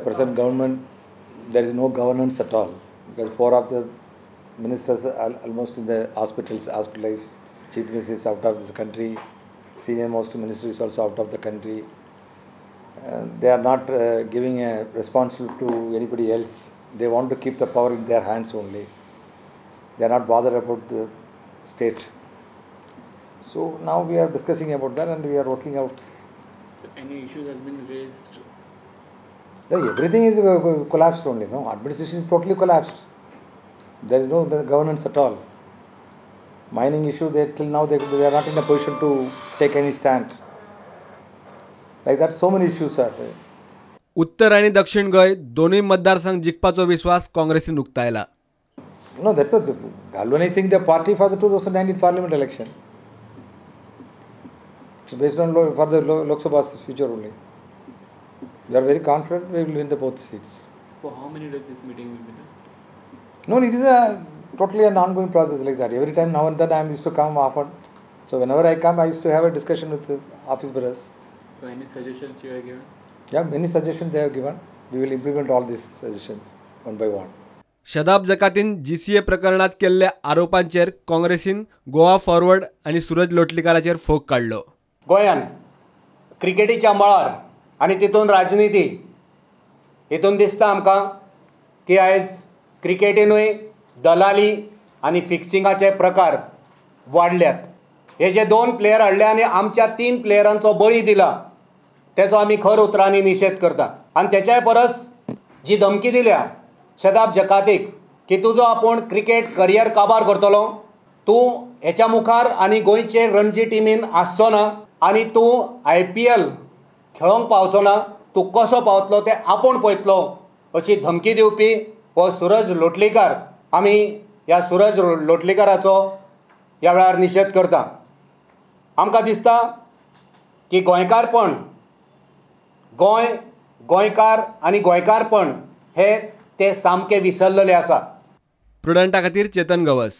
present government, there is no governance at all, because 4 of the ministers are almost in the hospitalized. Chief Minister is out of the country. Senior most minister is also out of the country. They are not giving a responsibility to anybody else. They want to keep the power in their hands only. They are not bothered about the state. So now we are discussing about that and we are working out. So any issue has been raised? Everything is collapsed only. No, administration is totally collapsed. There is no governance at all. Mining issue, till now they are not in a position to take any stand. Like that, so many issues are. उत्तर आणि दक्षिण गोय दोन्ही मतदारसंघ जिखपाचो विश्वास काँग्रेसीन उक्तायला. No, that's what galvanizing the party for the 2019 Parliament election. So based on for the Lok Sabha future only. We are very confident we will win the both seats. For how many days this meeting will be done? No, it is totally an ongoing process like that. Every time now and then I am used to come often. So whenever I come, I used to have a discussion with the office bearers. So any suggestions you have given? Yeah, many suggestions they have given. We will implement all these suggestions one by one. Shadab जकातीन GCA प्रकरणात केल्ल्या आरोपांचेर काँग्रेसीन Goa forward आणि Suraj लोटलीकाराचेर fog काढलो. गोंयान क्रिकेटीच्या मळार आनी तितून राजनिती हितून दिसता आमकां की आयज क्रिकेटीनूय दलाली आनी फिक्सिंगाचे प्रकार वाडल्यात. हे जे 2 प्लेयर हाडले आनी आमच्या 3 प्लेयरांचो बळी दिला तेचो आमी खर उतरांनी निशेध करता. आनी तेच्याय परस जी धमकी दिल्या शदाब जकातीक की तुजो आपूण क्रिकेट करियर काबार करतलो, तूं हेच्या मुखार आनी गोंयचे रणजी टिमीन आसचो ना आनी तूं IPL खेळोंक पावचो ना, तूं कसो पावतलो तें आपूण पळयतलो अशी धमकी दिवपी हो सूरज लोटलीकार. आमी ह्या सूरज लोटलीकाराचो ह्या वेळार निशेध करता. आमकां दिसता की गोंयकारपण, गोंयकार आनी गोंयकारपण हे ते सामके विसरलेले आसा. प्रुडंटा खातीर चेतन गवस.